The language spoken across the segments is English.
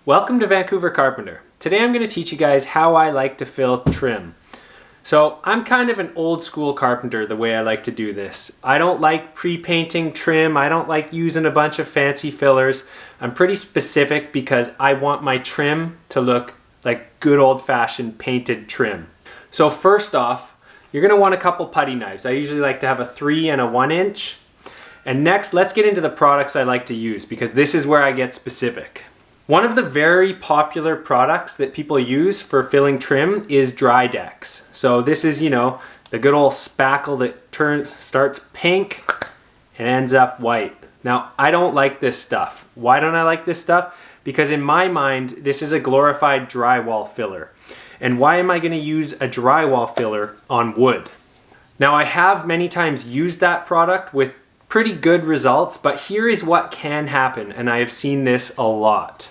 Welcome to Vancouver Carpenter. Today I'm going to teach you guys how I like to fill trim. So I'm kind of an old school carpenter the way I like to do this. I don't like pre-painting trim. I don't like using a bunch of fancy fillers. I'm pretty specific because I want my trim to look like good old-fashioned painted trim. So first off, you're going to want a couple putty knives. I usually like to have a 3 and a 1 inch. And next, let's get into the products I like to use because this is where I get specific. One of the very popular products that people use for filling trim is Drydex. So this is, the good old spackle that starts pink and ends up white. Now, I don't like this stuff. Why don't I like this stuff? Because in my mind, this is a glorified drywall filler. And why am I going to use a drywall filler on wood? Now, I have many times used that product with pretty good results, but here is what can happen, and I have seen this a lot.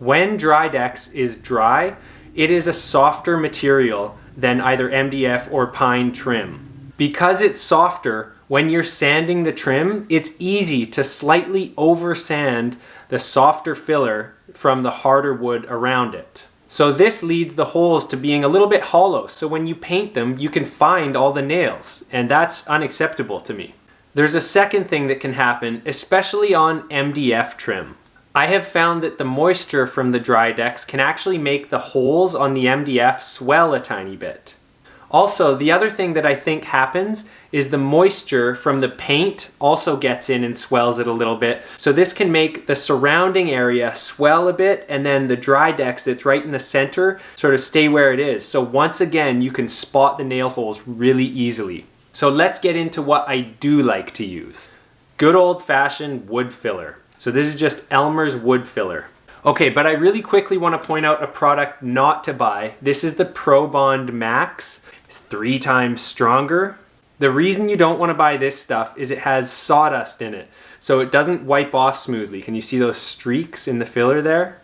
When Drydex is dry, it is a softer material than either MDF or pine trim. Because it's softer, when you're sanding the trim, it's easy to slightly over sand the softer filler from the harder wood around it. So this leads the holes to being a little bit hollow, so when you paint them, you can find all the nails, and that's unacceptable to me. There's a second thing that can happen, especially on MDF trim. I have found that the moisture from the Drydex can actually make the holes on the MDF swell a tiny bit. Also, the other thing that I think happens is the moisture from the paint also gets in and swells it a little bit. So this can make the surrounding area swell a bit, and then the Drydex that's right in the center sort of stay where it is. So once again, you can spot the nail holes really easily. So let's get into what I do like to use. Good old-fashioned wood filler. So this is just Elmer's wood filler. Okay, but I really quickly want to point out a product not to buy. This is the ProBond Max. It's 3 times stronger. The reason you don't want to buy this stuff is it has sawdust in it, so it doesn't wipe off smoothly. Can you see those streaks in the filler there?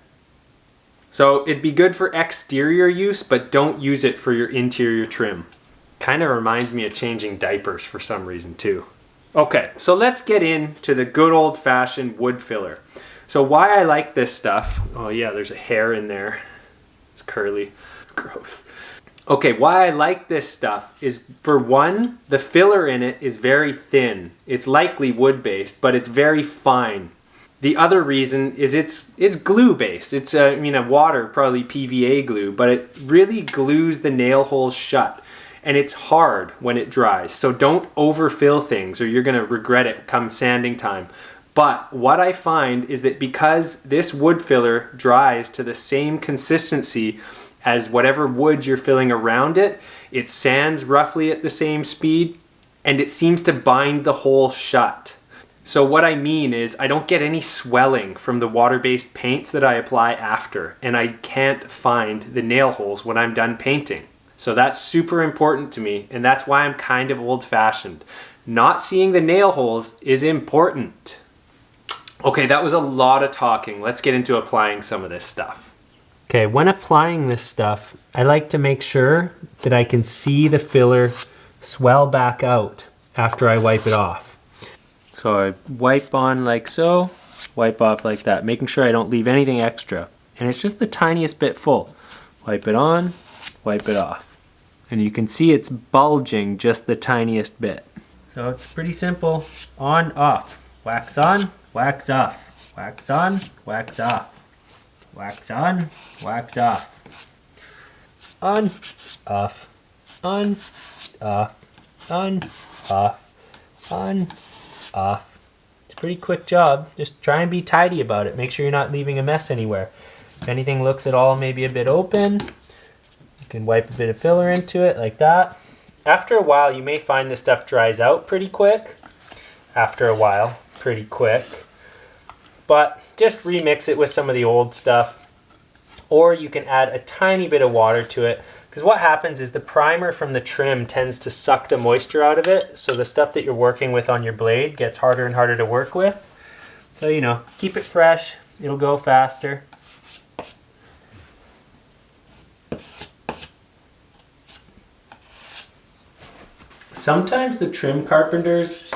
So it'd be good for exterior use, but don't use it for your interior trim. Kind of reminds me of changing diapers for some reason too. Okay, so let's get into the good old-fashioned wood filler. So why I like this stuff, oh yeah, there's a hair in there. It's curly, gross. Okay, why I like this stuff is, for one, the filler in it is very thin. It's likely wood-based, but it's very fine. The other reason is it's glue-based. It's water, probably PVA glue, but it really glues the nail holes shut. And it's hard when it dries, so don't overfill things or you're gonna regret it come sanding time. But what I find is that because this wood filler dries to the same consistency as whatever wood you're filling around it, it sands roughly at the same speed, and it seems to bind the hole shut. So what I mean is I don't get any swelling from the water-based paints that I apply after, and I can't find the nail holes when I'm done painting. So that's super important to me, and that's why I'm kind of old-fashioned. Not seeing the nail holes is important. Okay, that was a lot of talking. Let's get into applying some of this stuff. Okay, when applying this stuff, I like to make sure that I can see the filler swell back out after I wipe it off. So I wipe on like so, wipe off like that, making sure I don't leave anything extra. And it's just the tiniest bit full. Wipe it on, wipe it off. And you can see it's bulging just the tiniest bit. So it's pretty simple. On, off. Wax on, wax off. Wax on, wax off. Wax on, wax off. On, off. On, off. On, off. On, off. It's a pretty quick job. Just try and be tidy about it. Make sure you're not leaving a mess anywhere. If anything looks at all maybe a bit open, can wipe a bit of filler into it like that. After a while, you may find this stuff dries out pretty quick. After a while, pretty quick. But just remix it with some of the old stuff. Or you can add a tiny bit of water to it. Because what happens is the primer from the trim tends to suck the moisture out of it. So the stuff that you're working with on your blade gets harder and harder to work with. So, keep it fresh. It'll go faster. Sometimes the trim carpenters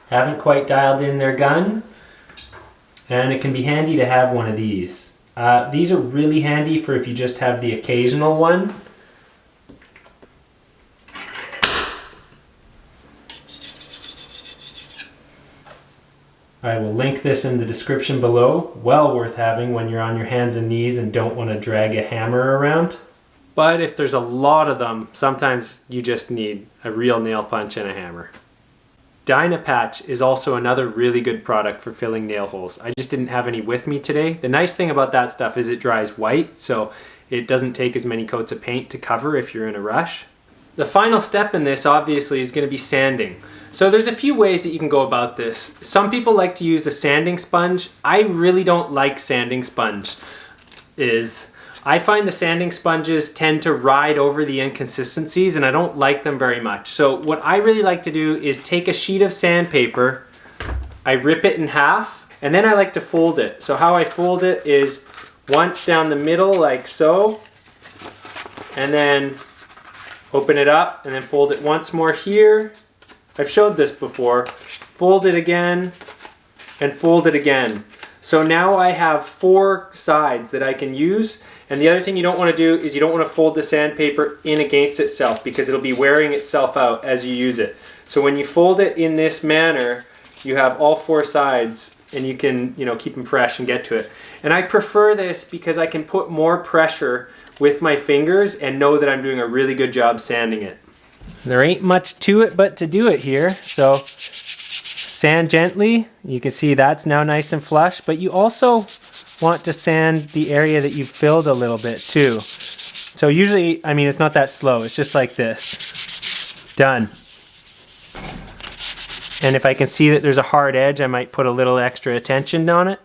haven't quite dialed in their gun, And it can be handy to have one of these. These are really handy for if you just have the occasional one. I will link this in the description below. Well worth having when you're on your hands and knees and don't want to drag a hammer around. But if there's a lot of them, sometimes you just need a real nail punch and a hammer. Dynapatch is also another really good product for filling nail holes. I just didn't have any with me today. The nice thing about that stuff is it dries white, so it doesn't take as many coats of paint to cover if you're in a rush. The final step in this obviously is going to be sanding. So there's a few ways that you can go about this. Some people like to use a sanding sponge. I really don't like sanding sponge. I find the sanding sponges tend to ride over the inconsistencies and I don't like them very much. So what I really like to do is take a sheet of sandpaper, I rip it in half, and then I like to fold it. So how I fold it is once down the middle like so, and then open it up and then fold it once more here. I've showed this before. Fold it again and fold it again. So now I have 4 sides that I can use. And the other thing you don't want to do is you don't want to fold the sandpaper in against itself because it'll be wearing itself out as you use it. So when you fold it in this manner, you have all 4 sides and you can, keep them fresh and get to it. And I prefer this because I can put more pressure with my fingers and know that I'm doing a really good job sanding it. There ain't much to it but to do it here. So sand gently. You can see that's now nice and flush, but you also want to sand the area that you've filled a little bit too. So usually, it's not that slow. It's just like this. Done. And if I can see that there's a hard edge, I might put a little extra attention on it.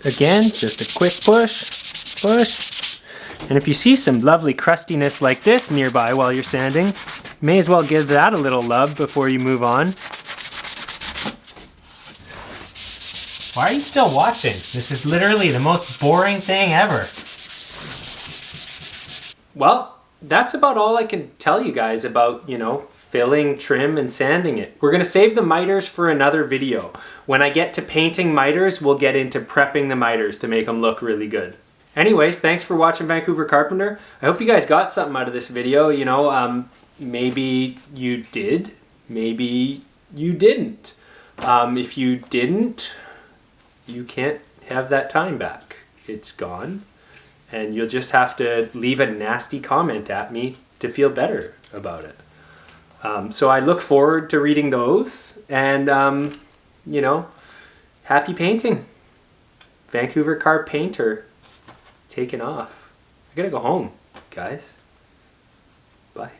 Again, just a quick push, push. And if you see some lovely crustiness like this nearby while you're sanding, you may as well give that a little love before you move on. Why are you still watching? This is literally the most boring thing ever. Well, that's about all I can tell you guys about, filling, trim, and sanding it. We're going to save the miters for another video. When I get to painting miters, we'll get into prepping the miters to make them look really good. Anyways, thanks for watching Vancouver Carpenter. I hope you guys got something out of this video. Maybe you did, maybe you didn't. If you didn't, you can't have that time back. It's gone. And you'll just have to leave a nasty comment at me to feel better about it. So I look forward to reading those and, happy painting. Vancouver Car Painter taken off. I gotta go home, guys. Bye.